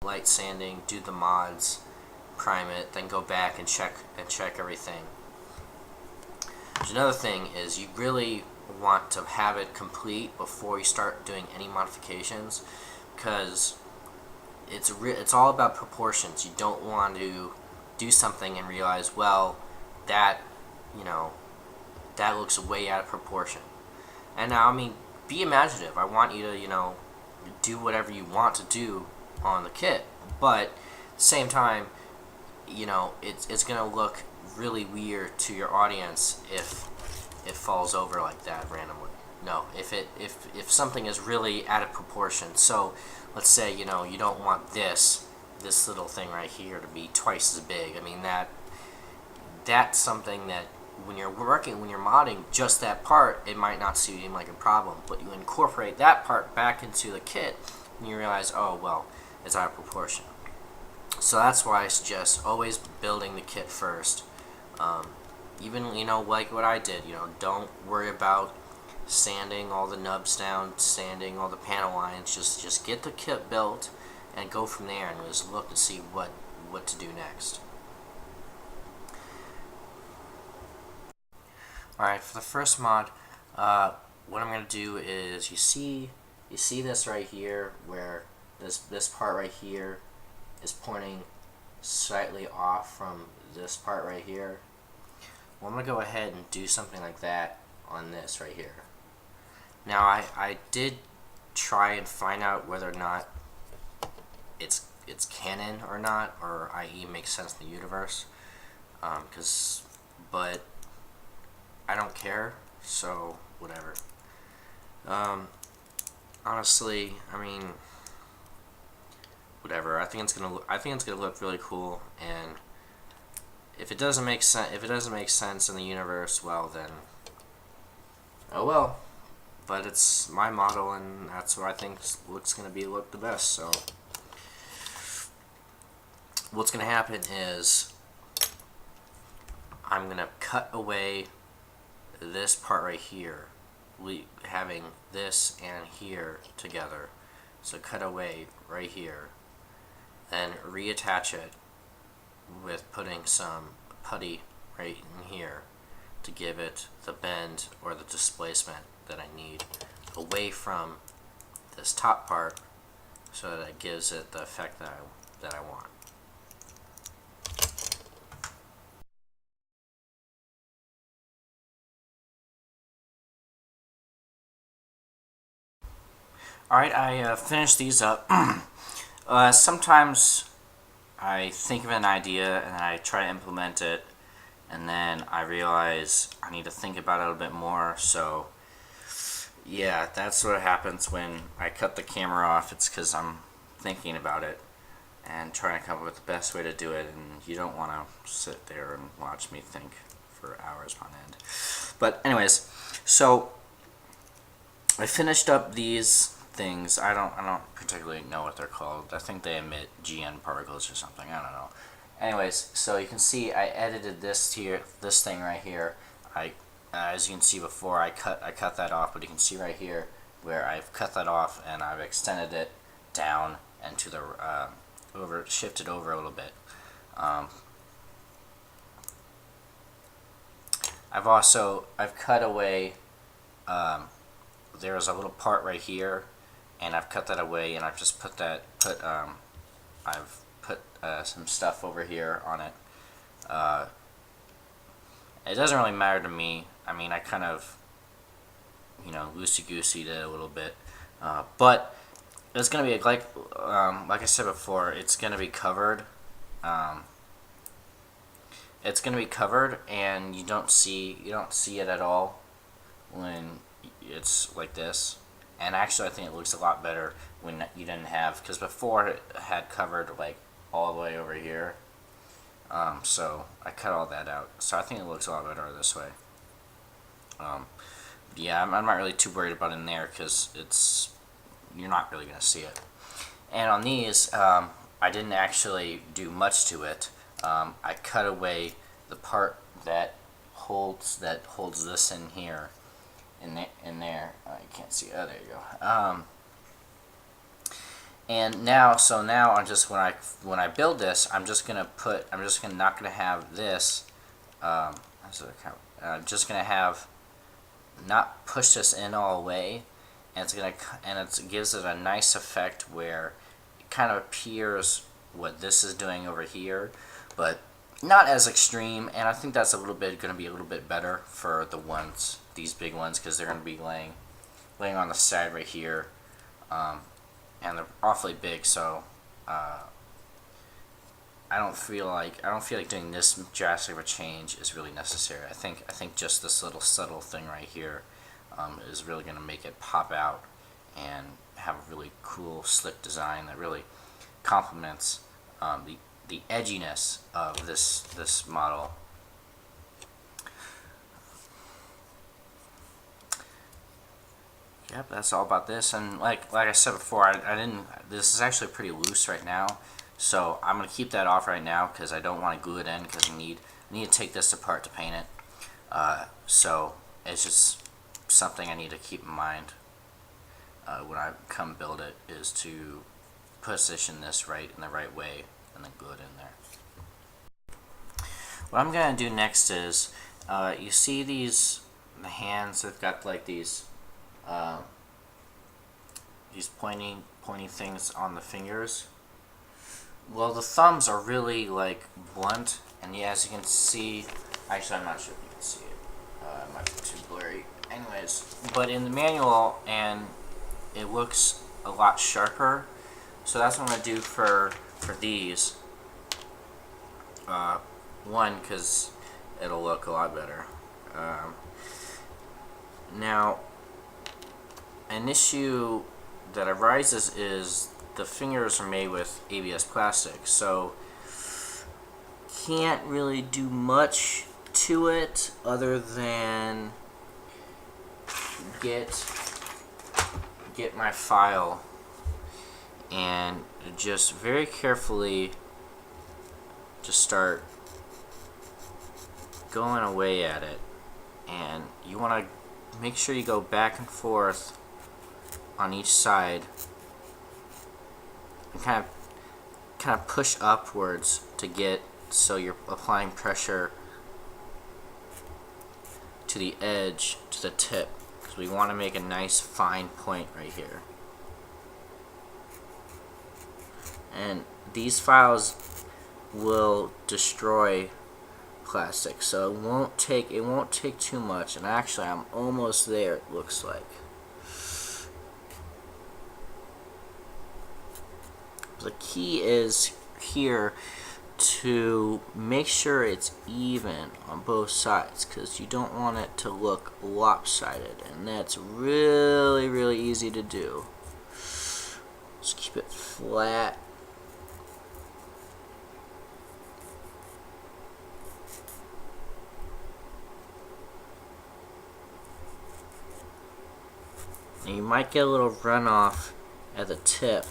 light sanding, do the mods, prime it, then go back and check everything. There's another thing is you really want to have it complete before you start doing any modifications, because it's all about proportions. You don't want to do something and realize, well, that that looks way out of proportion. And now, I mean, be imaginative. I want you to do whatever you want to do on the kit, but at the same time, it's gonna look really weird to your audience if it falls over like that randomly. No, if something is really out of proportion. So let's say you don't want this little thing right here to be twice as big. I mean, that's something that when you're modding just that part, it might not seem like a problem, but you incorporate that part back into the kit and you realize, oh well, it's out of proportion. So that's why I suggest always building the kit first. Even like what I did, don't worry about sanding all the nubs down, sanding all the panel lines. Just get the kit built and go from there, and just look to see what to do next. Alright, for the first mod, what I'm going to do is, you see this right here, where this part right here is pointing slightly off from this part right here. Well, I'm going to go ahead and do something like that on this right here. Now, I did try and find out whether or not it's canon or not, or i.e. makes sense in the universe, but I don't care, so whatever. Honestly, I mean, whatever. I think it's gonna look really cool, and if it doesn't make sense in the universe, well then, oh well. But it's my model, and that's what I think looks gonna look the best. So what's gonna happen is I'm gonna cut away this part right here, having this and here together. So cut away right here, then reattach it with putting some putty right in here to give it the bend or the displacement that I need away from this top part, so that it gives it the effect that I want. Alright, I finished these up. Sometimes I think of an idea and I try to implement it, and then I realize I need to think about it a little bit more. So yeah, that's what happens when I cut the camera off. It's because I'm thinking about it and trying to come up with the best way to do it, and you don't want to sit there and watch me think for hours on end. But anyways, so I finished up these things. I don't particularly know what they're called. I think they emit GN particles or something. I don't know. Anyways, so you can see I edited this thing right here. As you can see before, I cut that off, but you can see right here where I've cut that off and I've extended it down and to the shifted over a little bit. I've cut away. There's a little part right here, and I've cut that away, and I've just I've put some stuff over here on it. It doesn't really matter to me. I mean, I kind of, loosey-gooseyed it a little bit, but it's gonna be like I said before, it's gonna be covered. It's gonna be covered, and you don't see it at all when it's like this. And actually, I think it looks a lot better when you didn't have, because before it had covered like all the way over here. So I cut all that out. So I think it looks a lot better this way. Yeah, I'm not really too worried about it in there, because you're not really gonna see it. And on these, I didn't actually do much to it. I cut away the part that holds this in here. In there, you can't see. Oh, there you go. And now, so now I'm just when I build this, I'm just gonna not gonna have this. I'm just gonna have not push this in all the way, and it gives it a nice effect where it kind of appears what this is doing over here, but not as extreme. And I think that's a little bit going to be a little bit better for these big ones, because they're going to be laying on the side right here, and they're awfully big. So I don't feel like doing this drastic of a change is really necessary. I think just this little subtle thing right here is really going to make it pop out and have a really cool, slick design that really complements the edginess of this model. Yep, that's all about this. And like I said before, I didn't. This is actually pretty loose right now, so I'm gonna keep that off right now because I don't want to glue it in, because I need to take this apart to paint it. So it's just something I need to keep in mind when I come build it, is to position this right in the right way and then glue it in there. What I'm gonna do next is, you see the hands, they've got like these pointy things on the fingers. Well, the thumbs are really like blunt, and yeah, as you can see, actually I'm not sure if you can see it, it might be too blurry. Anyways, but in the manual, and it looks a lot sharper, so that's what I'm going to do for these. One, because it'll look a lot better. Now, an issue that arises is the fingers are made with ABS plastic, so can't really do much to it other than get my file and just very carefully just start going away at it. And you want to make sure you go back and forth on each side and kind of push upwards to get so you're applying pressure to the edge, to the tip, because we want to make a nice fine point right here. And these files will destroy plastic, so it won't take too much. And actually, I'm almost there, it looks like. The key is here to make sure it's even on both sides, because you don't want it to look lopsided, and that's really easy to do. Just keep it flat. And you might get a little runoff at the tip,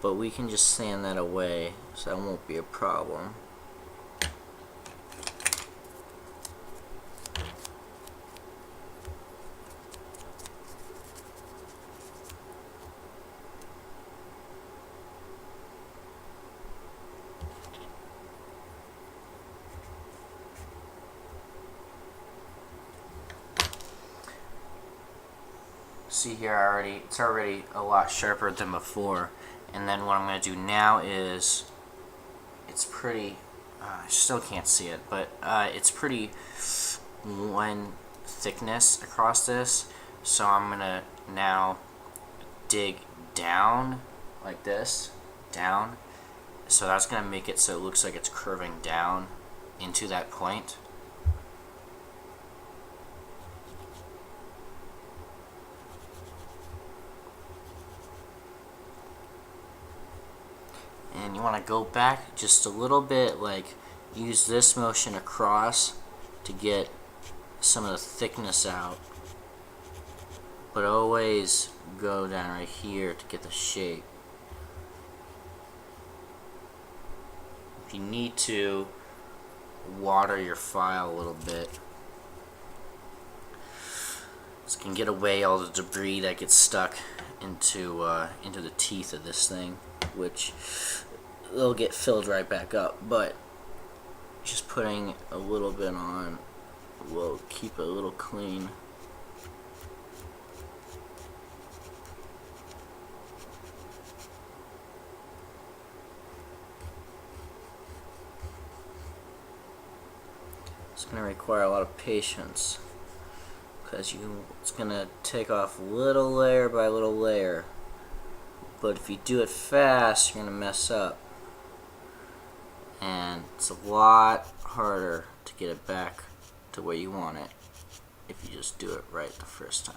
but we can just sand that away, so that won't be a problem. See here, it's already a lot sharper than before. And then what I'm going to do now is, it's pretty, I still can't see it, but it's pretty one thickness across this. So I'm going to now dig down like this, down. So that's going to make it so it looks like it's curving down into that point. And you want to go back just a little bit, like use this motion across to get some of the thickness out, but always go down right here to get the shape. If you need to, water your file a little bit. This can get away all the debris that gets stuck into the teeth of this thing, which they'll get filled right back up. But just putting a little bit on will keep it a little clean. It's going to require a lot of patience, because it's going to take off little layer by little layer. But if you do it fast, you're going to mess up. And it's a lot harder to get it back to where you want it if you just do it right the first time.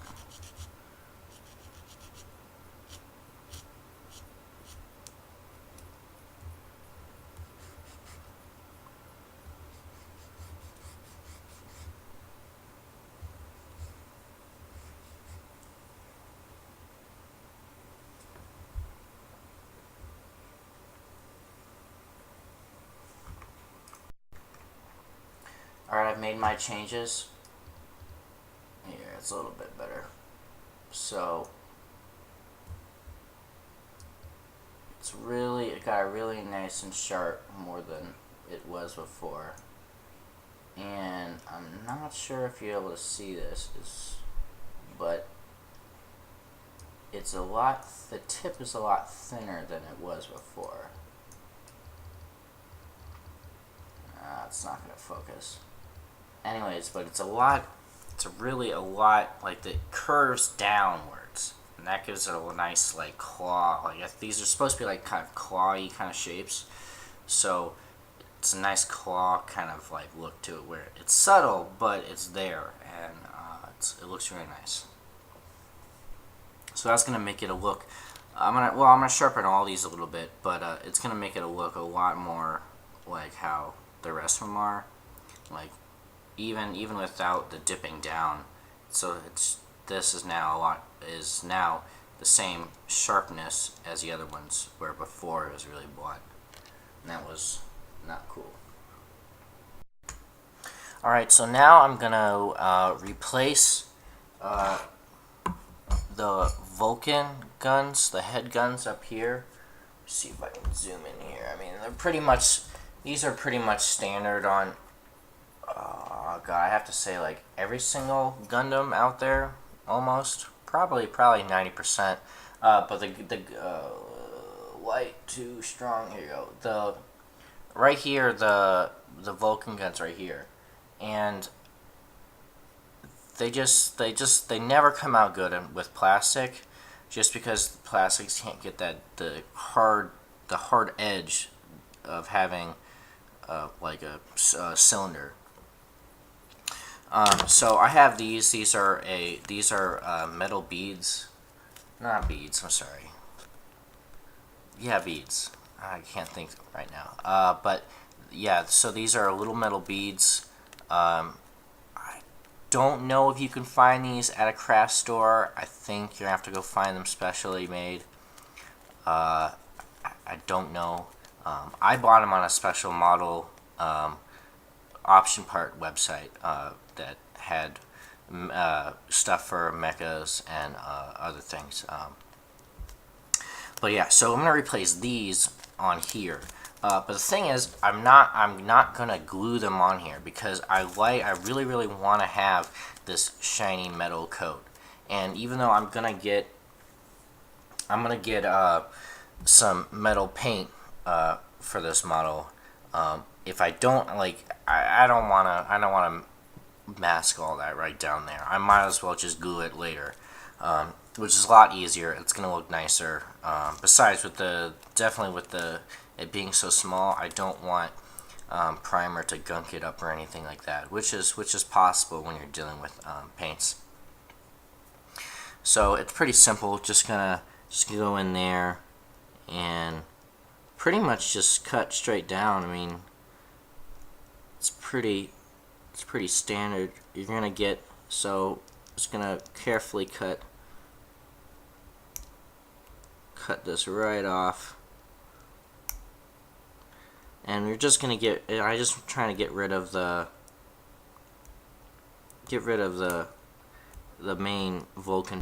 Alright, I've made my changes. Here, it's a little bit better. So, it got really nice and sharp, more than it was before. And I'm not sure if you're able to see this, but the tip is a lot thinner than it was before. It's not going to focus. Anyways, but it's really a lot, like, it curves downwards, and that gives it a nice, like, claw. Like, these are supposed to be like kind of clawy kind of shapes, so it's a nice claw kind of like look to it, where it's subtle but it's there, and it looks really nice. So that's gonna make it a look. I'm gonna sharpen all these a little bit, but it's gonna make it look a lot more like how the rest of them are, like even without the dipping down. So this is now the same sharpness as the other ones, where before it was really blunt, and that was not cool. Alright, so now I'm gonna replace the Vulcan guns, the head guns up here. Let's see if I can zoom in here. I mean, these are pretty much standard on, oh god, I have to say, like, every single Gundam out there, almost, probably 90%. But the light too strong. Here you go. Right here, the Vulcan guns right here, and they never come out good with plastic, just because the plastics can't get the hard edge of having like a cylinder. So I have these. These are metal beads, not beads. I'm sorry. Yeah, beads. I can't think right now. But yeah, so these are little metal beads. I don't know if you can find these at a craft store. I think you're gonna have to go find them specially made. I don't know. I bought them on a special model option part website that had stuff for mechas and other things. But yeah, so I'm gonna replace these on here. But the thing is, I'm not gonna glue them on here, because I really want to have this shiny metal coat. And even though I'm gonna get some metal paint for this model, if I don't, like, I don't wanna mask all that right down there. I might as well just glue it later, which is a lot easier. It's gonna look nicer. Besides, definitely with it being so small, I don't want primer to gunk it up or anything like that, which is possible when you're dealing with paints. So it's pretty simple. Just go in there and pretty much just cut straight down. I mean, it's pretty standard. You're gonna get, so just gonna carefully cut this right off. And we're just gonna I'm just trying to get rid of the main Vulcan